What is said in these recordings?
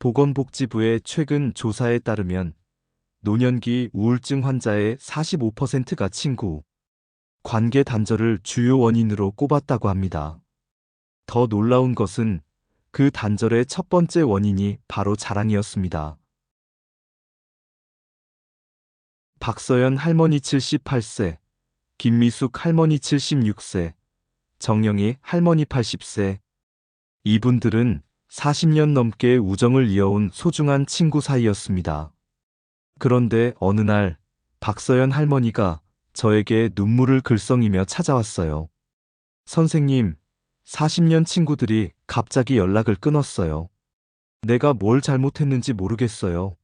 보건복지부의 최근 조사에 따르면 노년기 우울증 환자의 45%가 친구, 관계 단절을 주요 원인으로 꼽았다고 합니다. 더 놀라운 것은 그 단절의 첫 번째 원인이 바로 자랑이었습니다. 박서연 할머니 78세, 김미숙 할머니 76세, 정영희 할머니 80세. 이분들은 40년 넘게 우정을 이어온 소중한 친구 사이였습니다. 그런데 어느 날 박서연 할머니가 저에게 눈물을 글썽이며 찾아왔어요. 선생님, 40년 친구들이 갑자기 연락을 끊었어요. 내가 뭘 잘못했는지 모르겠어요.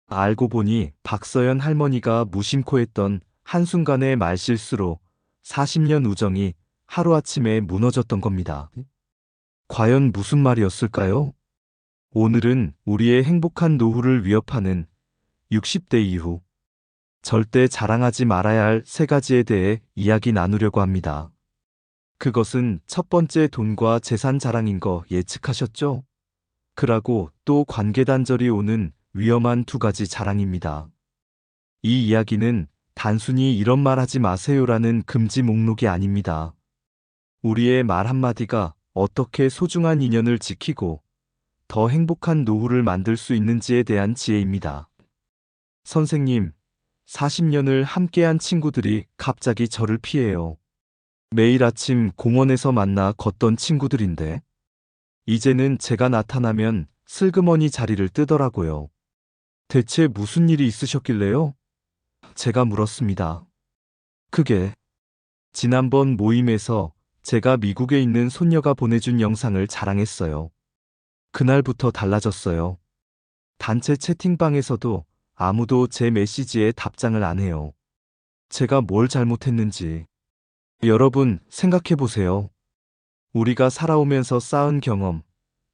알고 보니 박서연 할머니가 무심코 했던 한순간의 말실수로 40년 우정이 하루아침에 무너졌던 겁니다. 과연 무슨 말이었을까요? 오늘은 우리의 행복한 노후를 위협하는 60대 이후 절대 자랑하지 말아야 할 3가지에 대해 이야기 나누려고 합니다. 그것은 첫 번째 돈과 재산 자랑인 거 예측하셨죠? 그라고 또 관계 단절이 오는 위험한 2가지 자랑입니다. 이 이야기는 단순히 이런 말 하지 마세요라는 금지 목록이 아닙니다. 우리의 말 한마디가 어떻게 소중한 인연을 지키고 더 행복한 노후를 만들 수 있는지에 대한 지혜입니다. 선생님, 40년을 함께한 친구들이 갑자기 저를 피해요. 매일 아침 공원에서 만나 걷던 친구들인데 이제는 제가 나타나면 슬그머니 자리를 뜨더라고요. 대체 무슨 일이 있으셨길래요? 제가 물었습니다. 그게 지난번 모임에서 제가 미국에 있는 손녀가 보내준 영상을 자랑했어요. 그날부터 달라졌어요. 단체 채팅방에서도 아무도 제 메시지에 답장을 안 해요. 제가 뭘 잘못했는지. 여러분, 생각해보세요. 우리가 살아오면서 쌓은 경험,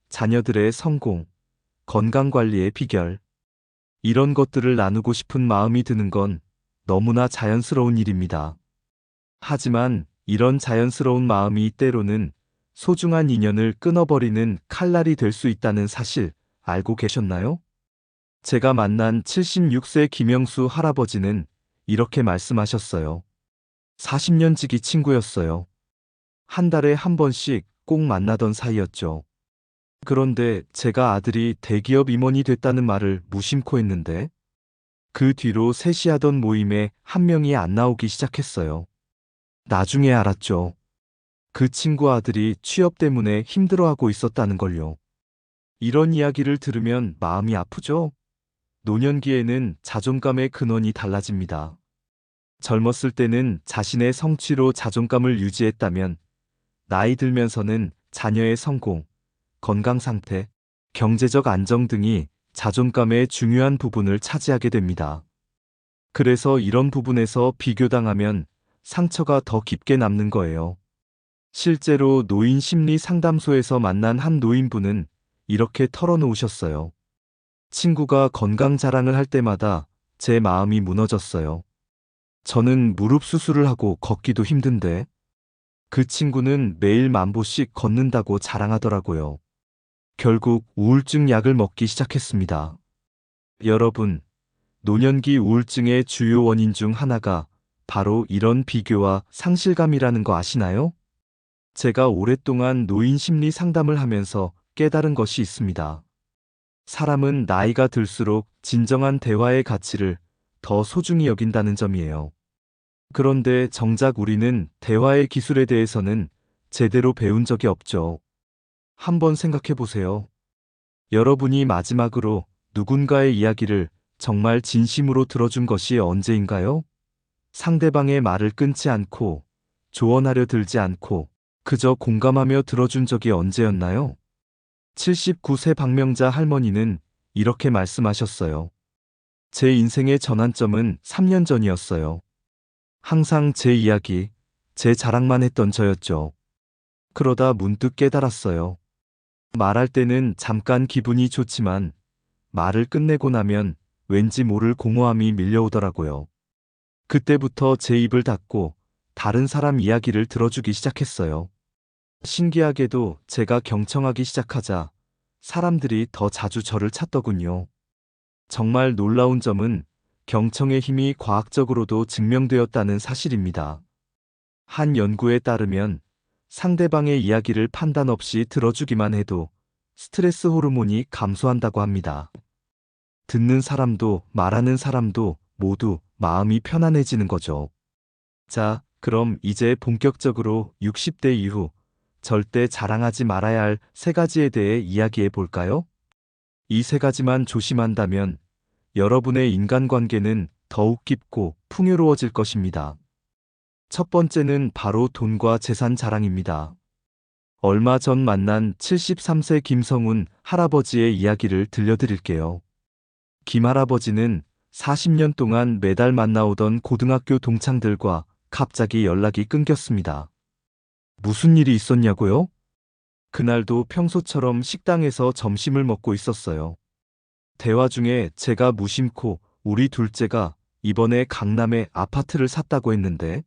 자녀들의 성공, 건강관리의 비결, 이런 것들을 나누고 싶은 마음이 드는 건 너무나 자연스러운 일입니다. 하지만 이런 자연스러운 마음이 때로는 소중한 인연을 끊어버리는 칼날이 될 수 있다는 사실 알고 계셨나요? 제가 만난 76세 김영수 할아버지는 이렇게 말씀하셨어요. 40년 지기 친구였어요. 한 달에 한 번씩 꼭 만나던 사이였죠. 그런데 제가 아들이 대기업 임원이 됐다는 말을 무심코 했는데 그 뒤로 셋이 하던 모임에 한 명이 안 나오기 시작했어요. 나중에 알았죠. 그 친구 아들이 취업 때문에 힘들어하고 있었다는 걸요. 이런 이야기를 들으면 마음이 아프죠? 노년기에는 자존감의 근원이 달라집니다. 젊었을 때는 자신의 성취로 자존감을 유지했다면 나이 들면서는 자녀의 성공, 건강 상태, 경제적 안정 등이 자존감의 중요한 부분을 차지하게 됩니다. 그래서 이런 부분에서 비교당하면 상처가 더 깊게 남는 거예요. 실제로 노인 심리 상담소에서 만난 한 노인분은 이렇게 털어놓으셨어요. 친구가 건강 자랑을 할 때마다 제 마음이 무너졌어요. 저는 무릎 수술을 하고 걷기도 힘든데 그 친구는 매일 10,000보씩 걷는다고 자랑하더라고요. 결국 우울증 약을 먹기 시작했습니다. 여러분, 노년기 우울증의 주요 원인 중 하나가 바로 이런 비교와 상실감이라는 거 아시나요? 제가 오랫동안 노인 심리 상담을 하면서 깨달은 것이 있습니다. 사람은 나이가 들수록 진정한 대화의 가치를 더 소중히 여긴다는 점이에요. 그런데 정작 우리는 대화의 기술에 대해서는 제대로 배운 적이 없죠. 한번 생각해 보세요. 여러분이 마지막으로 누군가의 이야기를 정말 진심으로 들어준 것이 언제인가요? 상대방의 말을 끊지 않고, 조언하려 들지 않고, 그저 공감하며 들어준 적이 언제였나요? 79세 박명자 할머니는 이렇게 말씀하셨어요. 제 인생의 전환점은 3년 전이었어요. 항상 제 이야기, 제 자랑만 했던 저였죠. 그러다 문득 깨달았어요. 말할 때는 잠깐 기분이 좋지만 말을 끝내고 나면 왠지 모를 공허함이 밀려오더라고요. 그때부터 제 입을 닫고 다른 사람 이야기를 들어주기 시작했어요. 신기하게도 제가 경청하기 시작하자 사람들이 더 자주 저를 찾더군요. 정말 놀라운 점은 경청의 힘이 과학적으로도 증명되었다는 사실입니다. 한 연구에 따르면 상대방의 이야기를 판단 없이 들어주기만 해도 스트레스 호르몬이 감소한다고 합니다. 듣는 사람도 말하는 사람도 모두 마음이 편안해지는 거죠. 자, 그럼 이제 본격적으로 60대 이후 절대 자랑하지 말아야 할 세 가지에 대해 이야기해 볼까요? 이 세 가지만 조심한다면 여러분의 인간관계는 더욱 깊고 풍요로워질 것입니다. 첫 번째는 바로 돈과 재산 자랑입니다. 얼마 전 만난 73세 김성훈 할아버지의 이야기를 들려드릴게요. 김 할아버지는 40년 동안 매달 만나오던 고등학교 동창들과 갑자기 연락이 끊겼습니다. 무슨 일이 있었냐고요? 그날도 평소처럼 식당에서 점심을 먹고 있었어요. 대화 중에 제가 무심코 우리 둘째가 이번에 강남에 아파트를 샀다고 했는데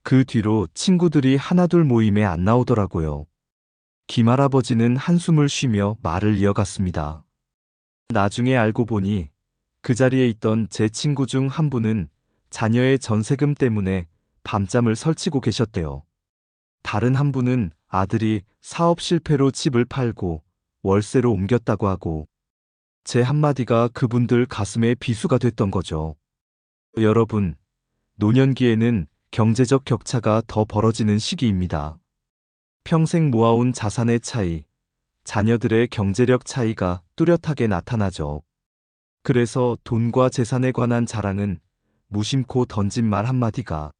그 뒤로 친구들이 하나둘 모임에 안 나오더라고요. 김 할아버지는 한숨을 쉬며 말을 이어갔습니다. 나중에 알고 보니 그 자리에 있던 제 친구 중 한 분은 자녀의 전세금 때문에 밤잠을 설치고 계셨대요. 다른 한 분은 아들이 사업 실패로 집을 팔고 월세로 옮겼다고 하고 제 한마디가 그분들 가슴에 비수가 됐던 거죠. 여러분, 노년기에는 경제적 격차가 더 벌어지는 시기입니다. 평생 모아온 자산의 차이, 자녀들의 경제력 차이가 뚜렷하게 나타나죠. 그래서 돈과 재산에 관한 자랑은 무심코 던진 말 한마디가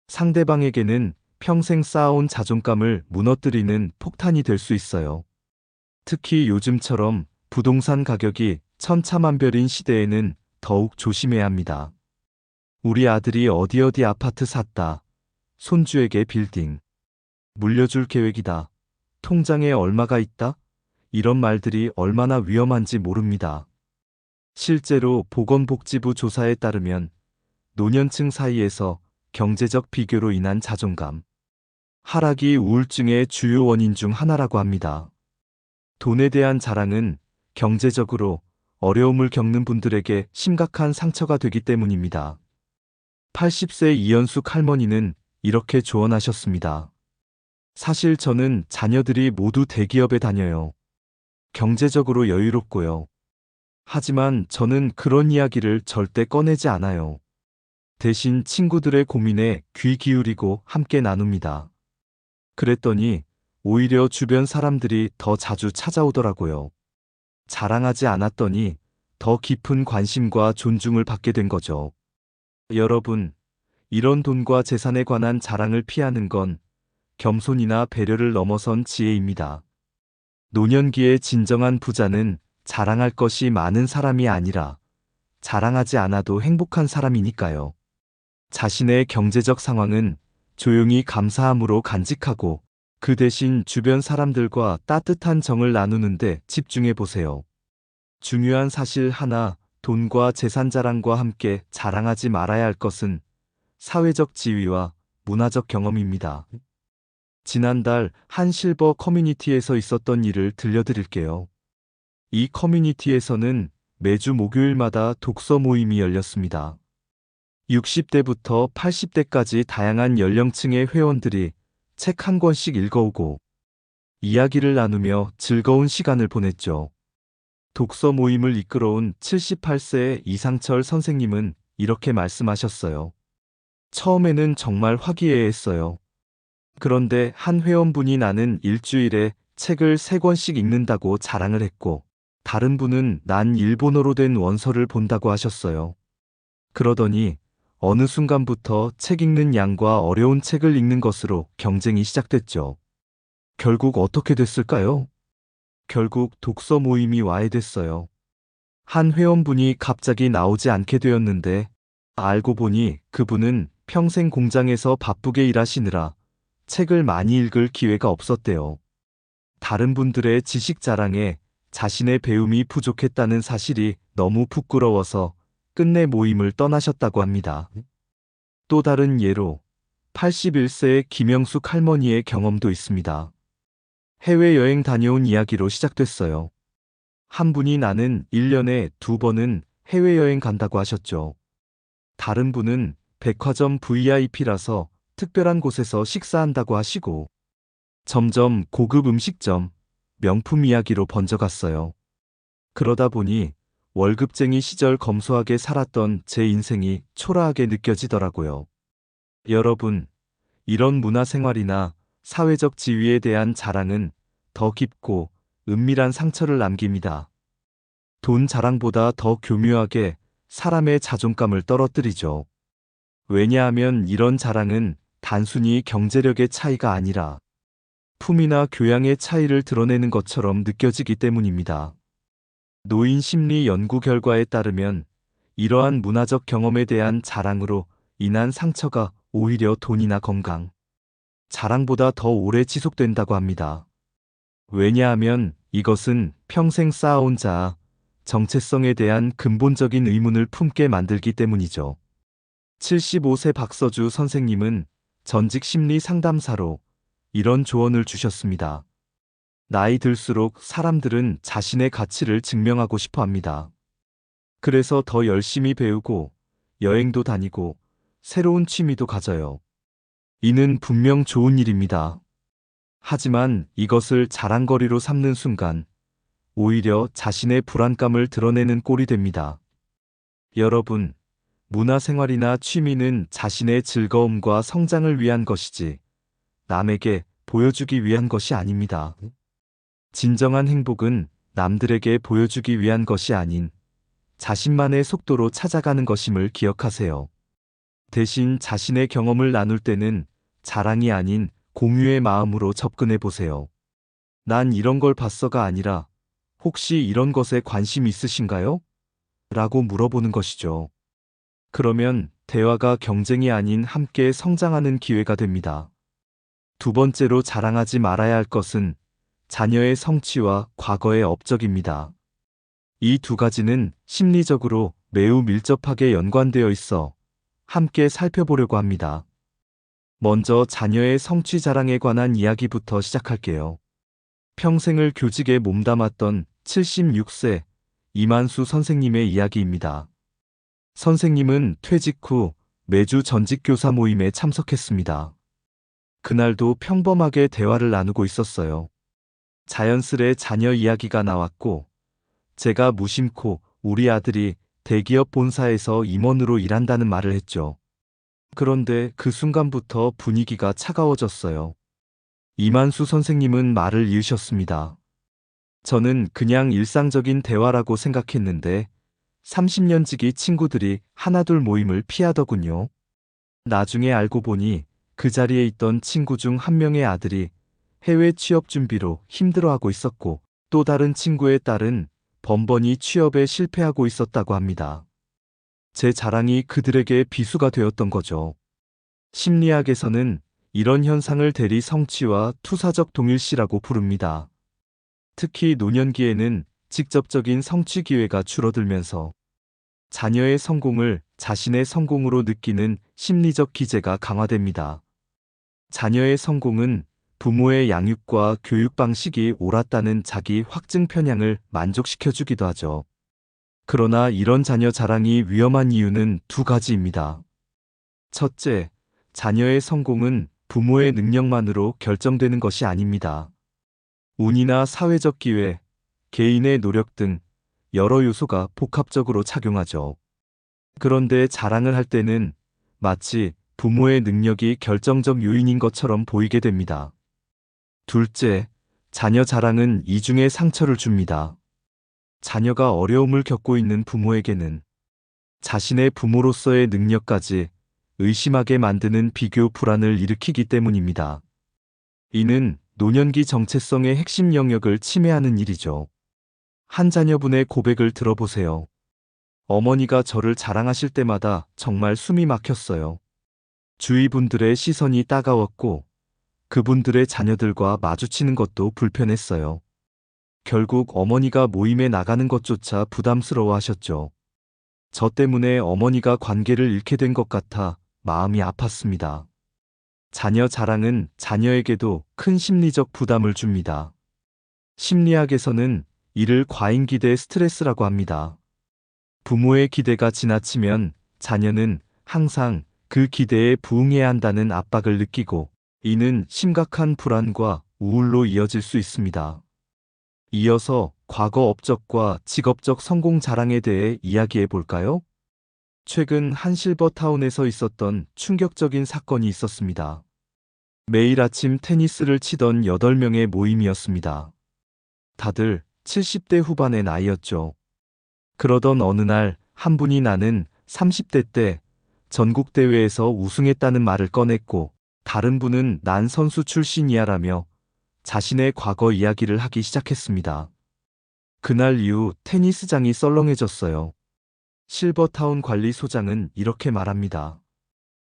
상대방에게는 평생 쌓아온 자존감을 무너뜨리는 폭탄이 될 수 있어요. 특히 요즘처럼 부동산 가격이 천차만별인 시대에는 더욱 조심해야 합니다. 우리 아들이 어디 아파트 샀다. 손주에게 빌딩. 물려줄 계획이다. 통장에 얼마가 있다? 이런 말들이 얼마나 위험한지 모릅니다. 실제로 보건복지부 조사에 따르면 노년층 사이에서 경제적 비교로 인한 자존감 하락이 우울증의 주요 원인 중 하나라고 합니다. 돈에 대한 자랑은 경제적으로 어려움을 겪는 분들에게 심각한 상처가 되기 때문입니다. 80세 이연숙 할머니는 이렇게 조언하셨습니다. 사실 저는 자녀들이 모두 대기업에 다녀요. 경제적으로 여유롭고요. 하지만 저는 그런 이야기를 절대 꺼내지 않아요. 대신 친구들의 고민에 귀 기울이고 함께 나눕니다. 그랬더니 오히려 주변 사람들이 더 자주 찾아오더라고요. 자랑하지 않았더니 더 깊은 관심과 존중을 받게 된 거죠. 여러분, 이런 돈과 재산에 관한 자랑을 피하는 건 겸손이나 배려를 넘어선 지혜입니다. 노년기의 진정한 부자는 자랑할 것이 많은 사람이 아니라 자랑하지 않아도 행복한 사람이니까요. 자신의 경제적 상황은 조용히 감사함으로 간직하고 그 대신 주변 사람들과 따뜻한 정을 나누는데 집중해 보세요. 중요한 사실 하나, 돈과 재산 자랑과 함께 자랑하지 말아야 할 것은 사회적 지위와 문화적 경험입니다. 지난달 한 실버 커뮤니티에서 있었던 일을 들려드릴게요. 이 커뮤니티에서는 매주 목요일마다 독서 모임이 열렸습니다. 60대부터 80대까지 다양한 연령층의 회원들이 책 한 권씩 읽어오고 이야기를 나누며 즐거운 시간을 보냈죠. 독서 모임을 이끌어온 78세의 이상철 선생님은 이렇게 말씀하셨어요. 처음에는 정말 화기애애했어요. 그런데 한 회원분이 나는 일주일에 책을 3권씩 읽는다고 자랑을 했고, 다른 분은 난 일본어로 된 원서를 본다고 하셨어요. 그러더니 어느 순간부터 책 읽는 양과 어려운 책을 읽는 것으로 경쟁이 시작됐죠. 결국 어떻게 됐을까요? 결국 독서 모임이 와해됐어요. 한 회원분이 갑자기 나오지 않게 되었는데 알고 보니 그분은 평생 공장에서 바쁘게 일하시느라 책을 많이 읽을 기회가 없었대요. 다른 분들의 지식 자랑에 자신의 배움이 부족했다는 사실이 너무 부끄러워서 끝내 모임을 떠나셨다고 합니다. 또 다른 예로 81세의 김영숙 할머니의 경험도 있습니다. 해외여행 다녀온 이야기로 시작됐어요. 한 분이 나는 1년에 2번은 해외여행 간다고 하셨죠. 다른 분은 백화점 VIP라서 특별한 곳에서 식사한다고 하시고, 점점 고급 음식점, 명품 이야기로 번져갔어요. 그러다 보니 월급쟁이 시절 검소하게 살았던 제 인생이 초라하게 느껴지더라고요. 여러분, 이런 문화생활이나 사회적 지위에 대한 자랑은 더 깊고 은밀한 상처를 남깁니다. 돈 자랑보다 더 교묘하게 사람의 자존감을 떨어뜨리죠. 왜냐하면 이런 자랑은 단순히 경제력의 차이가 아니라 품이나 교양의 차이를 드러내는 것처럼 느껴지기 때문입니다. 노인 심리 연구 결과에 따르면 이러한 문화적 경험에 대한 자랑으로 인한 상처가 오히려 돈이나 건강, 자랑보다 더 오래 지속된다고 합니다. 왜냐하면 이것은 평생 쌓아온 자아, 정체성에 대한 근본적인 의문을 품게 만들기 때문이죠. 75세 박서주 선생님은 전직 심리 상담사로 이런 조언을 주셨습니다. 나이 들수록 사람들은 자신의 가치를 증명하고 싶어 합니다. 그래서 더 열심히 배우고 여행도 다니고 새로운 취미도 가져요. 이는 분명 좋은 일입니다. 하지만 이것을 자랑거리로 삼는 순간 오히려 자신의 불안감을 드러내는 꼴이 됩니다. 여러분, 문화생활이나 취미는 자신의 즐거움과 성장을 위한 것이지 남에게 보여주기 위한 것이 아닙니다. 진정한 행복은 남들에게 보여주기 위한 것이 아닌 자신만의 속도로 찾아가는 것임을 기억하세요. 대신 자신의 경험을 나눌 때는 자랑이 아닌 공유의 마음으로 접근해 보세요. 난 이런 걸 봤어가 아니라 혹시 이런 것에 관심 있으신가요? 라고 물어보는 것이죠. 그러면 대화가 경쟁이 아닌 함께 성장하는 기회가 됩니다. 두 번째로 자랑하지 말아야 할 것은 자녀의 성취와 과거의 업적입니다. 이 두 가지는 심리적으로 매우 밀접하게 연관되어 있어 함께 살펴보려고 합니다. 먼저 자녀의 성취 자랑에 관한 이야기부터 시작할게요. 평생을 교직에 몸담았던 76세 이만수 선생님의 이야기입니다. 선생님은 퇴직 후 매주 전직 교사 모임에 참석했습니다. 그날도 평범하게 대화를 나누고 있었어요. 자연스레 자녀 이야기가 나왔고, 제가 무심코 우리 아들이 대기업 본사에서 임원으로 일한다는 말을 했죠. 그런데 그 순간부터 분위기가 차가워졌어요. 이만수 선생님은 말을 이으셨습니다. 저는 그냥 일상적인 대화라고 생각했는데 30년 지기 친구들이 하나둘 모임을 피하더군요. 나중에 알고 보니 그 자리에 있던 친구 중 한 명의 아들이 해외 취업 준비로 힘들어하고 있었고, 또 다른 친구의 딸은 번번이 취업에 실패하고 있었다고 합니다. 제 자랑이 그들에게 비수가 되었던 거죠. 심리학에서는 이런 현상을 대리 성취와 투사적 동일시라고 부릅니다. 특히 노년기에는 직접적인 성취 기회가 줄어들면서 자녀의 성공을 자신의 성공으로 느끼는 심리적 기제가 강화됩니다. 자녀의 성공은 부모의 양육과 교육 방식이 옳았다는 자기 확증 편향을 만족시켜주기도 하죠. 그러나 이런 자녀 자랑이 위험한 이유는 두 가지입니다. 첫째, 자녀의 성공은 부모의 능력만으로 결정되는 것이 아닙니다. 운이나 사회적 기회, 개인의 노력 등 여러 요소가 복합적으로 작용하죠. 그런데 자랑을 할 때는 마치 부모의 능력이 결정적 요인인 것처럼 보이게 됩니다. 둘째, 자녀 자랑은 이중의 상처를 줍니다. 자녀가 어려움을 겪고 있는 부모에게는 자신의 부모로서의 능력까지 의심하게 만드는 비교 불안을 일으키기 때문입니다. 이는 노년기 정체성의 핵심 영역을 침해하는 일이죠. 한 자녀분의 고백을 들어보세요. 어머니가 저를 자랑하실 때마다 정말 숨이 막혔어요. 주위 분들의 시선이 따가웠고 그분들의 자녀들과 마주치는 것도 불편했어요. 결국 어머니가 모임에 나가는 것조차 부담스러워 하셨죠. 저 때문에 어머니가 관계를 잃게 된 것 같아 마음이 아팠습니다. 자녀 자랑은 자녀에게도 큰 심리적 부담을 줍니다. 심리학에서는 이를 과잉 기대 스트레스라고 합니다. 부모의 기대가 지나치면 자녀는 항상 그 기대에 부응해야 한다는 압박을 느끼고 이는 심각한 불안과 우울로 이어질 수 있습니다. 이어서 과거 업적과 직업적 성공 자랑에 대해 이야기해 볼까요? 최근 한 실버타운에서 있었던 충격적인 사건이 있었습니다. 매일 아침 테니스를 치던 8명의 모임이었습니다. 다들 70대 후반의 나이였죠. 그러던 어느 날 한 분이 나는 30대 때 전국대회에서 우승했다는 말을 꺼냈고 다른 분은 난 선수 출신이야라며 자신의 과거 이야기를 하기 시작했습니다. 그날 이후 테니스장이 썰렁해졌어요. 실버타운 관리소장은 이렇게 말합니다.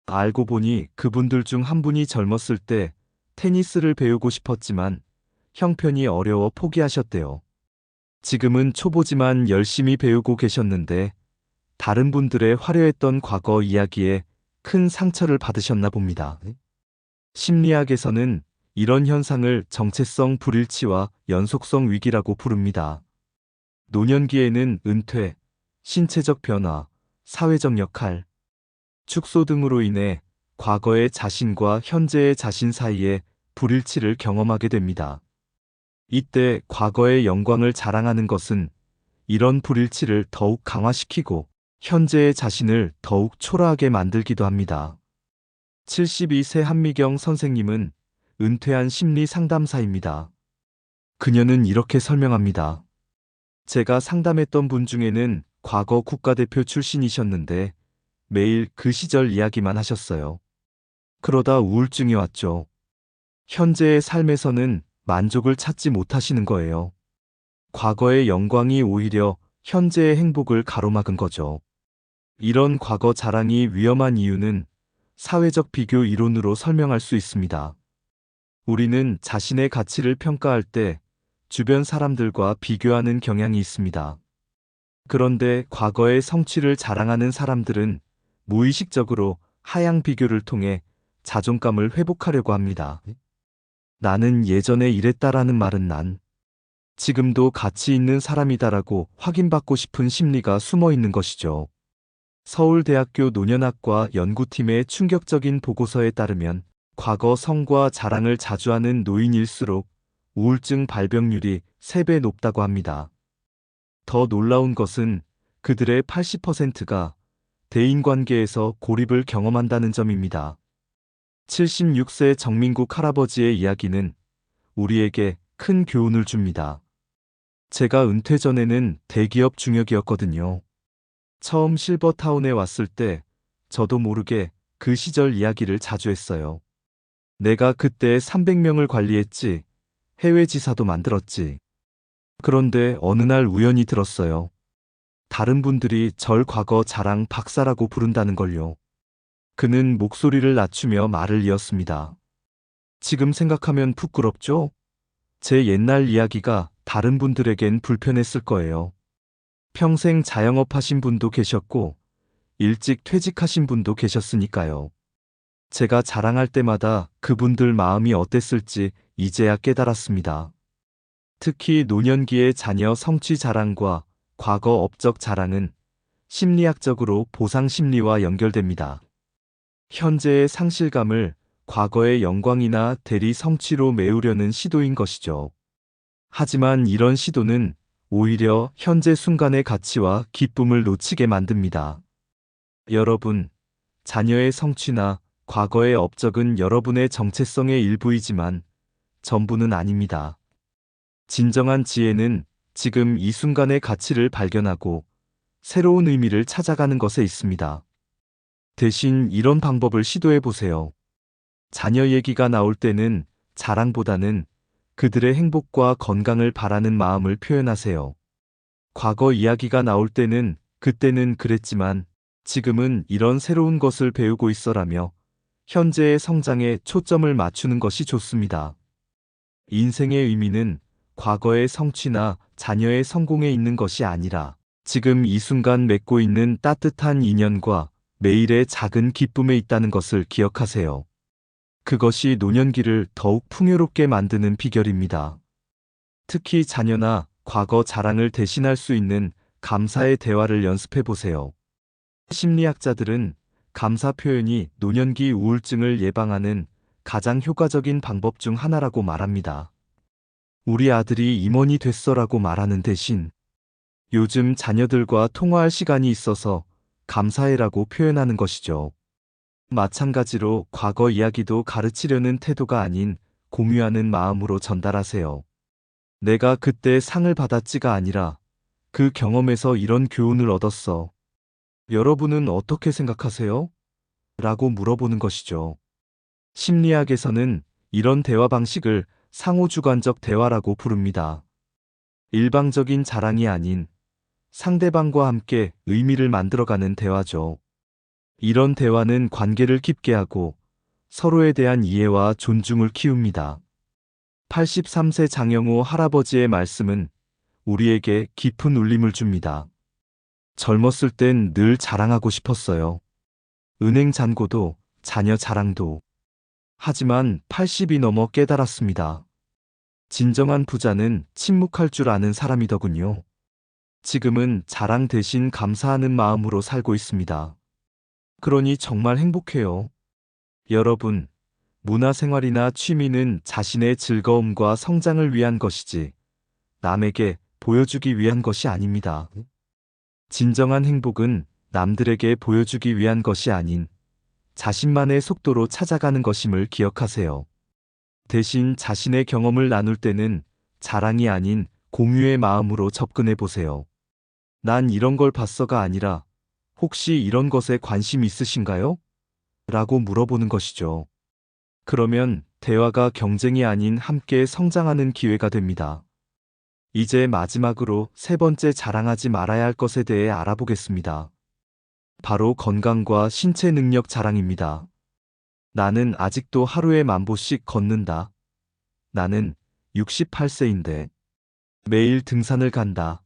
알고 보니 그분들 중 한 분이 젊었을 때 테니스를 배우고 싶었지만 형편이 어려워 포기하셨대요. 지금은 초보지만 열심히 배우고 계셨는데 다른 분들의 화려했던 과거 이야기에 큰 상처를 받으셨나 봅니다. 심리학에서는 이런 현상을 정체성 불일치와 연속성 위기라고 부릅니다. 노년기에는 은퇴, 신체적 변화, 사회적 역할, 축소 등으로 인해 과거의 자신과 현재의 자신 사이에 불일치를 경험하게 됩니다. 이때 과거의 영광을 자랑하는 것은 이런 불일치를 더욱 강화시키고 현재의 자신을 더욱 초라하게 만들기도 합니다. 72세 한미경 선생님은 은퇴한 심리 상담사입니다. 그녀는 이렇게 설명합니다. 제가 상담했던 분 중에는 과거 국가대표 출신이셨는데 매일 그 시절 이야기만 하셨어요. 그러다 우울증이 왔죠. 현재의 삶에서는 만족을 찾지 못하시는 거예요. 과거의 영광이 오히려 현재의 행복을 가로막은 거죠. 이런 과거 자랑이 위험한 이유는 사회적 비교 이론으로 설명할 수 있습니다. 우리는 자신의 가치를 평가할 때 주변 사람들과 비교하는 경향이 있습니다. 그런데 과거의 성취를 자랑하는 사람들은 무의식적으로 하향 비교를 통해 자존감을 회복하려고 합니다. 나는 예전에 이랬다라는 말은 난 지금도 가치 있는 사람이다라고 확인받고 싶은 심리가 숨어 있는 것이죠. 서울대학교 노년학과 연구팀의 충격적인 보고서에 따르면 과거 성과 자랑을 자주 하는 노인일수록 우울증 발병률이 3배 높다고 합니다. 더 놀라운 것은 그들의 80%가 대인관계에서 고립을 경험한다는 점입니다. 76세 정민국 할아버지의 이야기는 우리에게 큰 교훈을 줍니다. 제가 은퇴 전에는 대기업 중역이었거든요. 처음 실버타운에 왔을 때 저도 모르게 그 시절 이야기를 자주 했어요. 내가 그때 300명을 관리했지, 해외 지사도 만들었지. 그런데 어느 날 우연히 들었어요. 다른 분들이 절 과거 자랑 박사라고 부른다는 걸요. 그는 목소리를 낮추며 말을 이었습니다. 지금 생각하면 부끄럽죠? 제 옛날 이야기가 다른 분들에겐 불편했을 거예요. 평생 자영업 하신 분도 계셨고 일찍 퇴직하신 분도 계셨으니까요. 제가 자랑할 때마다 그분들 마음이 어땠을지 이제야 깨달았습니다. 특히 노년기의 자녀 성취 자랑과 과거 업적 자랑은 심리학적으로 보상 심리와 연결됩니다. 현재의 상실감을 과거의 영광이나 대리 성취로 메우려는 시도인 것이죠. 하지만 이런 시도는 오히려 현재 순간의 가치와 기쁨을 놓치게 만듭니다. 여러분, 자녀의 성취나 과거의 업적은 여러분의 정체성의 일부이지만 전부는 아닙니다. 진정한 지혜는 지금 이 순간의 가치를 발견하고 새로운 의미를 찾아가는 것에 있습니다. 대신 이런 방법을 시도해 보세요. 자녀 얘기가 나올 때는 자랑보다는 그들의 행복과 건강을 바라는 마음을 표현하세요. 과거 이야기가 나올 때는 그때는 그랬지만 지금은 이런 새로운 것을 배우고 있어라며 현재의 성장에 초점을 맞추는 것이 좋습니다. 인생의 의미는 과거의 성취나 자녀의 성공에 있는 것이 아니라 지금 이 순간 맺고 있는 따뜻한 인연과 매일의 작은 기쁨에 있다는 것을 기억하세요. 그것이 노년기를 더욱 풍요롭게 만드는 비결입니다. 특히 자녀나 과거 자랑을 대신할 수 있는 감사의 대화를 연습해 보세요. 심리학자들은 감사 표현이 노년기 우울증을 예방하는 가장 효과적인 방법 중 하나라고 말합니다. 우리 아들이 임원이 됐어라고 말하는 대신 요즘 자녀들과 통화할 시간이 있어서 감사해라고 표현하는 것이죠. 마찬가지로 과거 이야기도 가르치려는 태도가 아닌 공유하는 마음으로 전달하세요. 내가 그때 상을 받았지가 아니라 그 경험에서 이런 교훈을 얻었어. 여러분은 어떻게 생각하세요? 라고 물어보는 것이죠. 심리학에서는 이런 대화 방식을 상호주관적 대화라고 부릅니다. 일방적인 자랑이 아닌 상대방과 함께 의미를 만들어가는 대화죠. 이런 대화는 관계를 깊게 하고 서로에 대한 이해와 존중을 키웁니다. 83세 장영호 할아버지의 말씀은 우리에게 깊은 울림을 줍니다. 젊었을 땐 늘 자랑하고 싶었어요. 은행 잔고도, 자녀 자랑도. 하지만 80이 넘어 깨달았습니다. 진정한 부자는 침묵할 줄 아는 사람이더군요. 지금은 자랑 대신 감사하는 마음으로 살고 있습니다. 그러니 정말 행복해요. 여러분, 문화생활이나 취미는 자신의 즐거움과 성장을 위한 것이지 남에게 보여주기 위한 것이 아닙니다. 진정한 행복은 남들에게 보여주기 위한 것이 아닌 자신만의 속도로 찾아가는 것임을 기억하세요. 대신 자신의 경험을 나눌 때는 자랑이 아닌 공유의 마음으로 접근해 보세요. 난 이런 걸 봤어가 아니라 혹시 이런 것에 관심 있으신가요? 라고 물어보는 것이죠. 그러면 대화가 경쟁이 아닌 함께 성장하는 기회가 됩니다. 이제 마지막으로 세 번째 자랑하지 말아야 할 것에 대해 알아보겠습니다. 바로 건강과 신체 능력 자랑입니다. 나는 아직도 하루에 10,000보씩 걷는다. 나는 68세인데 매일 등산을 간다.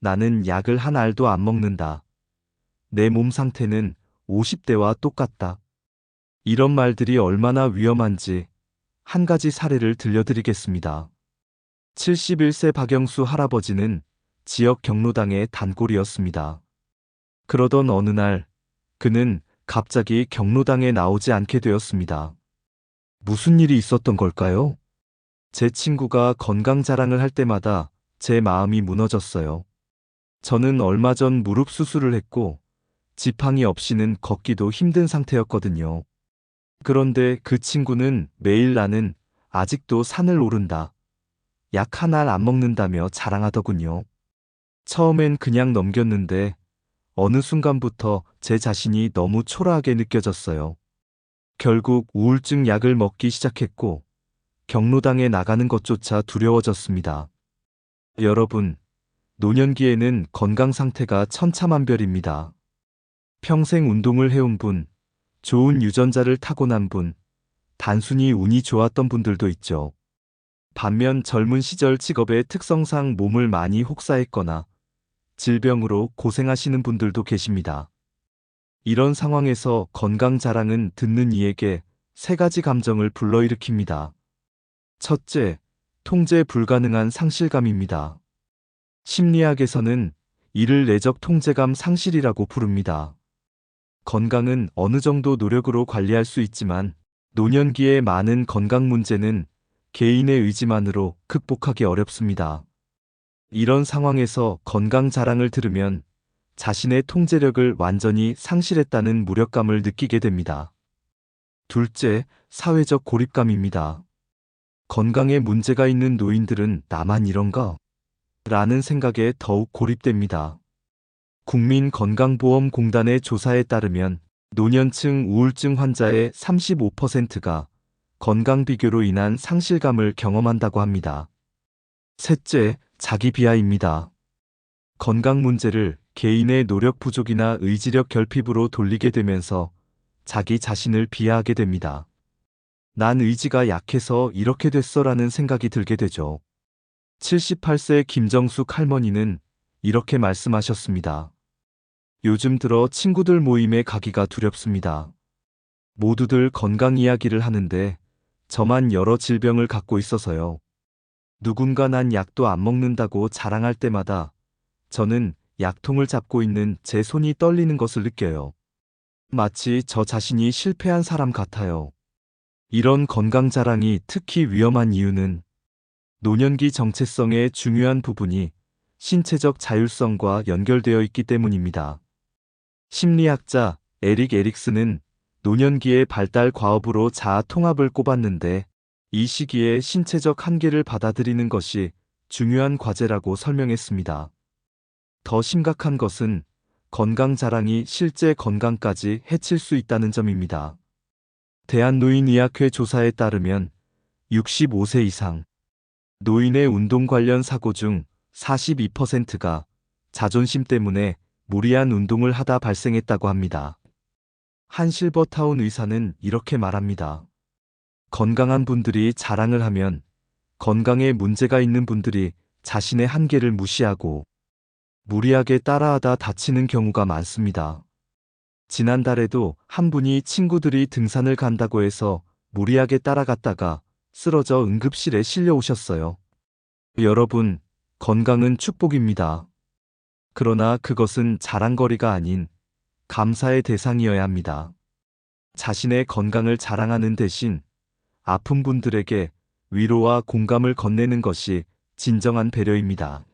나는 약을 한 알도 안 먹는다. 내 몸 상태는 50대와 똑같다. 이런 말들이 얼마나 위험한지 한 가지 사례를 들려드리겠습니다. 71세 박영수 할아버지는 지역 경로당의 단골이었습니다. 그러던 어느 날 그는 갑자기 경로당에 나오지 않게 되었습니다. 무슨 일이 있었던 걸까요? 제 친구가 건강 자랑을 할 때마다 제 마음이 무너졌어요. 저는 얼마 전 무릎 수술을 했고 지팡이 없이는 걷기도 힘든 상태였거든요. 그런데 그 친구는 매일 나는 아직도 산을 오른다. 약 한 알 안 먹는다며 자랑하더군요. 처음엔 그냥 넘겼는데 어느 순간부터 제 자신이 너무 초라하게 느껴졌어요. 결국 우울증 약을 먹기 시작했고 경로당에 나가는 것조차 두려워졌습니다. 여러분, 노년기에는 건강 상태가 천차만별입니다. 평생 운동을 해온 분, 좋은 유전자를 타고난 분, 단순히 운이 좋았던 분들도 있죠. 반면 젊은 시절 직업의 특성상 몸을 많이 혹사했거나 질병으로 고생하시는 분들도 계십니다. 이런 상황에서 건강 자랑은 듣는 이에게 세 가지 감정을 불러일으킵니다. 첫째, 통제 불가능한 상실감입니다. 심리학에서는 이를 내적 통제감 상실이라고 부릅니다. 건강은 어느 정도 노력으로 관리할 수 있지만 노년기의 많은 건강 문제는 개인의 의지만으로 극복하기 어렵습니다. 이런 상황에서 건강 자랑을 들으면 자신의 통제력을 완전히 상실했다는 무력감을 느끼게 됩니다. 둘째, 사회적 고립감입니다. 건강에 문제가 있는 노인들은 나만 이런가? 라는 생각에 더욱 고립됩니다. 국민건강보험공단의 조사에 따르면 노년층 우울증 환자의 35%가 건강 비교로 인한 상실감을 경험한다고 합니다. 셋째, 자기 비하입니다. 건강 문제를 개인의 노력 부족이나 의지력 결핍으로 돌리게 되면서 자기 자신을 비하하게 됩니다. 난 의지가 약해서 이렇게 됐어라는 생각이 들게 되죠. 78세 김정숙 할머니는 이렇게 말씀하셨습니다. 요즘 들어 친구들 모임에 가기가 두렵습니다. 모두들 건강 이야기를 하는데 저만 여러 질병을 갖고 있어서요. 누군가 난 약도 안 먹는다고 자랑할 때마다 저는 약통을 잡고 있는 제 손이 떨리는 것을 느껴요. 마치 저 자신이 실패한 사람 같아요. 이런 건강 자랑이 특히 위험한 이유는 노년기 정체성의 중요한 부분이 신체적 자율성과 연결되어 있기 때문입니다. 심리학자 에릭 에릭슨은 노년기의 발달 과업으로 자아 통합을 꼽았는데 이 시기에 신체적 한계를 받아들이는 것이 중요한 과제라고 설명했습니다. 더 심각한 것은 건강 자랑이 실제 건강까지 해칠 수 있다는 점입니다. 대한노인의학회 조사에 따르면 65세 이상 노인의 운동 관련 사고 중 42%가 자존심 때문에 무리한 운동을 하다 발생했다고 합니다. 한 실버타운 의사는 이렇게 말합니다. 건강한 분들이 자랑을 하면 건강에 문제가 있는 분들이 자신의 한계를 무시하고 무리하게 따라하다 다치는 경우가 많습니다. 지난달에도 한 분이 친구들이 등산을 간다고 해서 무리하게 따라갔다가 쓰러져 응급실에 실려오셨어요. 여러분, 건강은 축복입니다. 그러나 그것은 자랑거리가 아닌 감사의 대상이어야 합니다. 자신의 건강을 자랑하는 대신 아픈 분들에게 위로와 공감을 건네는 것이 진정한 배려입니다.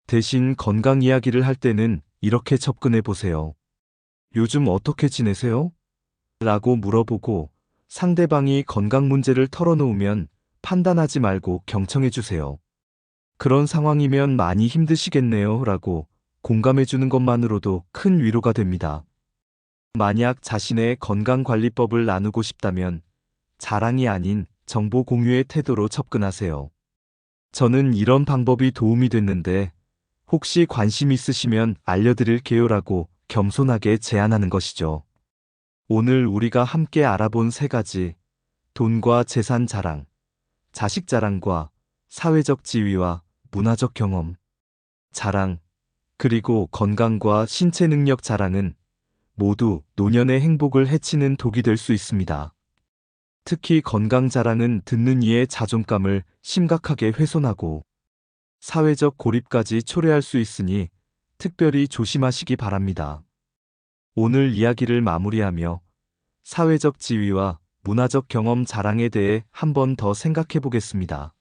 대신 건강 이야기를 할 때는 이렇게 접근해 보세요. 요즘 어떻게 지내세요? 라고 물어보고 상대방이 건강 문제를 털어놓으면 판단하지 말고 경청해 주세요. 그런 상황이면 많이 힘드시겠네요. 라고 공감해 주는 것만으로도 큰 위로가 됩니다. 만약 자신의 건강관리법을 나누고 싶다면 자랑이 아닌 정보 공유의 태도로 접근하세요. 저는 이런 방법이 도움이 됐는데 혹시 관심 있으시면 알려드릴게요라고 겸손하게 제안하는 것이죠. 오늘 우리가 함께 알아본 세 가지, 돈과 재산 자랑, 자식 자랑과 사회적 지위와 문화적 경험, 자랑, 그리고 건강과 신체 능력 자랑은 모두 노년의 행복을 해치는 독이 될 수 있습니다. 특히 건강 자랑은 듣는 이의 자존감을 심각하게 훼손하고 사회적 고립까지 초래할 수 있으니 특별히 조심하시기 바랍니다. 오늘 이야기를 마무리하며 사회적 지위와 문화적 경험 자랑에 대해 한 번 더 생각해 보겠습니다.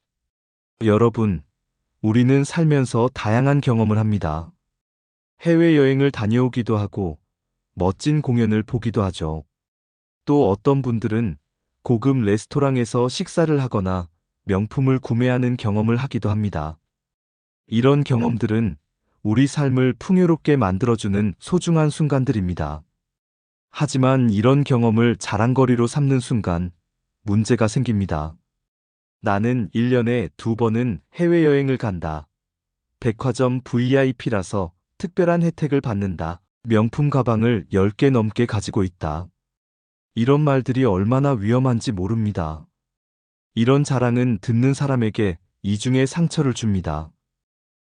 여러분, 우리는 살면서 다양한 경험을 합니다. 해외여행을 다녀오기도 하고 멋진 공연을 보기도 하죠. 또 어떤 분들은 고급 레스토랑에서 식사를 하거나 명품을 구매하는 경험을 하기도 합니다. 이런 경험들은 우리 삶을 풍요롭게 만들어주는 소중한 순간들입니다. 하지만 이런 경험을 자랑거리로 삼는 순간 문제가 생깁니다. 나는 1년에 2번은 해외여행을 간다. 백화점 VIP라서 특별한 혜택을 받는다. 명품 가방을 10개 넘게 가지고 있다. 이런 말들이 얼마나 위험한지 모릅니다. 이런 자랑은 듣는 사람에게 이중의 상처를 줍니다.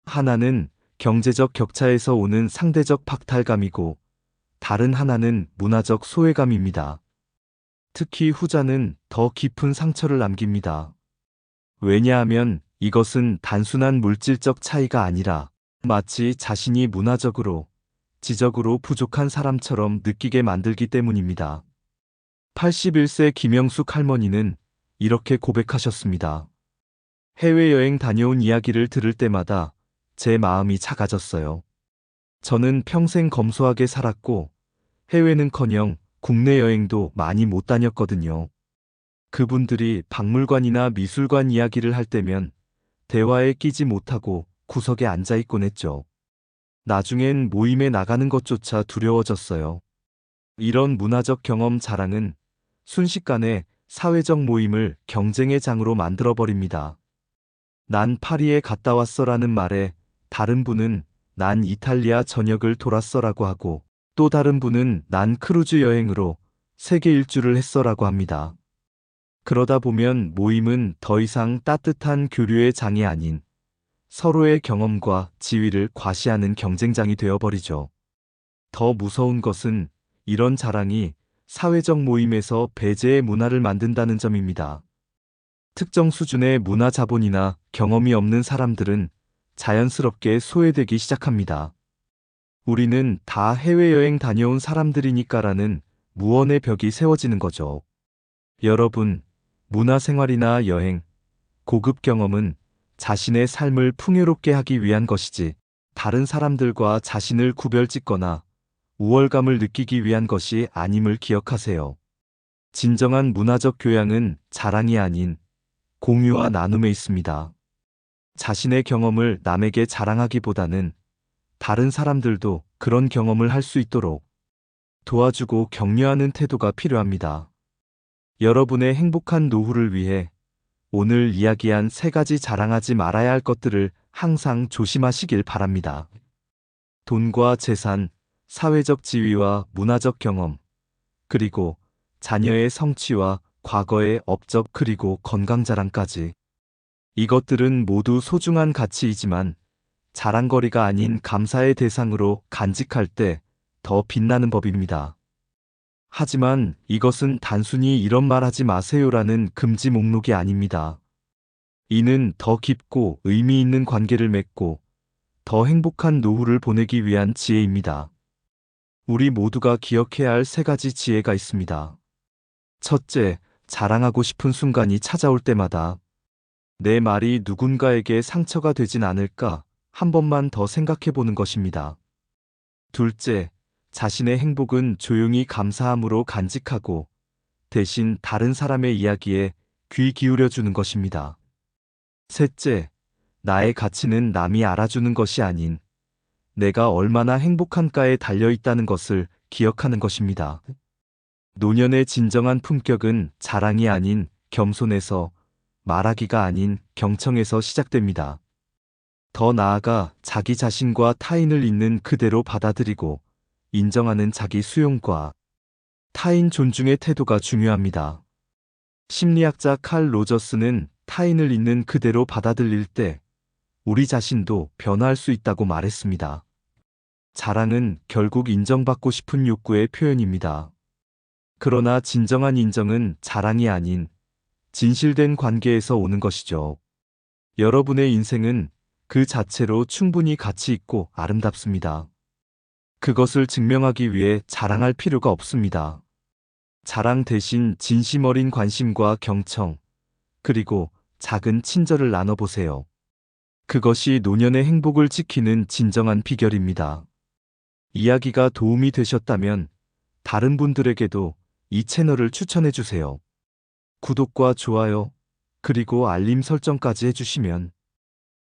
하나는 경제적 격차에서 오는 상대적 박탈감이고 다른 하나는 문화적 소외감입니다. 특히 후자는 더 깊은 상처를 남깁니다. 왜냐하면 이것은 단순한 물질적 차이가 아니라 마치 자신이 문화적으로, 지적으로 부족한 사람처럼 느끼게 만들기 때문입니다. 81세 김영숙 할머니는 이렇게 고백하셨습니다. 해외여행 다녀온 이야기를 들을 때마다 제 마음이 작아졌어요. 저는 평생 검소하게 살았고 해외는커녕 국내 여행도 많이 못 다녔거든요. 그분들이 박물관이나 미술관 이야기를 할 때면 대화에 끼지 못하고 구석에 앉아 있곤 했죠. 나중엔 모임에 나가는 것조차 두려워졌어요. 이런 문화적 경험 자랑은 순식간에 사회적 모임을 경쟁의 장으로 만들어버립니다. 난 파리에 갔다 왔어라는 말에 다른 분은 난 이탈리아 전역을 돌았어라고 하고 또 다른 분은 난 크루즈 여행으로 세계 일주를 했어라고 합니다. 그러다 보면 모임은 더 이상 따뜻한 교류의 장이 아닌 서로의 경험과 지위를 과시하는 경쟁장이 되어버리죠. 더 무서운 것은 이런 자랑이 사회적 모임에서 배제의 문화를 만든다는 점입니다. 특정 수준의 문화 자본이나 경험이 없는 사람들은 자연스럽게 소외되기 시작합니다. 우리는 다 해외여행 다녀온 사람들이니까라는 무언의 벽이 세워지는 거죠. 여러분, 문화생활이나 여행, 고급 경험은 자신의 삶을 풍요롭게 하기 위한 것이지 다른 사람들과 자신을 구별짓거나 우월감을 느끼기 위한 것이 아님을 기억하세요. 진정한 문화적 교양은 자랑이 아닌 공유와 나눔에 있습니다. 자신의 경험을 남에게 자랑하기보다는 다른 사람들도 그런 경험을 할 수 있도록 도와주고 격려하는 태도가 필요합니다. 여러분의 행복한 노후를 위해 오늘 이야기한 3가지 자랑하지 말아야 할 것들을 항상 조심하시길 바랍니다. 돈과 재산, 사회적 지위와 문화적 경험, 그리고 자녀의 성취와 과거의 업적 그리고 건강 자랑까지. 이것들은 모두 소중한 가치이지만 자랑거리가 아닌 감사의 대상으로 간직할 때 더 빛나는 법입니다. 하지만 이것은 단순히 이런 말 하지 마세요라는 금지 목록이 아닙니다. 이는 더 깊고 의미 있는 관계를 맺고 더 행복한 노후를 보내기 위한 지혜입니다. 우리 모두가 기억해야 할 3가지 지혜가 있습니다. 첫째, 자랑하고 싶은 순간이 찾아올 때마다 내 말이 누군가에게 상처가 되진 않을까 한 번만 더 생각해 보는 것입니다. 둘째, 자신의 행복은 조용히 감사함으로 간직하고 대신 다른 사람의 이야기에 귀 기울여 주는 것입니다. 셋째, 나의 가치는 남이 알아주는 것이 아닌 내가 얼마나 행복한가에 달려 있다는 것을 기억하는 것입니다. 노년의 진정한 품격은 자랑이 아닌 겸손에서, 말하기가 아닌 경청에서 시작됩니다. 더 나아가 자기 자신과 타인을 있는 그대로 받아들이고 인정하는 자기 수용과 타인 존중의 태도가 중요합니다. 심리학자 칼 로저스는 타인을 있는 그대로 받아들일 때 우리 자신도 변화할 수 있다고 말했습니다. 자랑은 결국 인정받고 싶은 욕구의 표현입니다. 그러나 진정한 인정은 자랑이 아닌 진실된 관계에서 오는 것이죠. 여러분의 인생은 그 자체로 충분히 가치 있고 아름답습니다. 그것을 증명하기 위해 자랑할 필요가 없습니다. 자랑 대신 진심 어린 관심과 경청, 그리고 작은 친절을 나눠보세요. 그것이 노년의 행복을 지키는 진정한 비결입니다. 이야기가 도움이 되셨다면 다른 분들에게도 이 채널을 추천해 주세요. 구독과 좋아요, 그리고 알림 설정까지 해주시면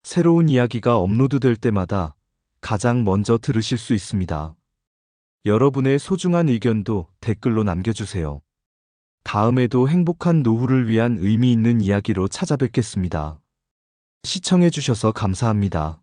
새로운 이야기가 업로드될 때마다 가장 먼저 들으실 수 있습니다. 여러분의 소중한 의견도 댓글로 남겨주세요. 다음에도 행복한 노후를 위한 의미 있는 이야기로 찾아뵙겠습니다. 시청해주셔서 감사합니다.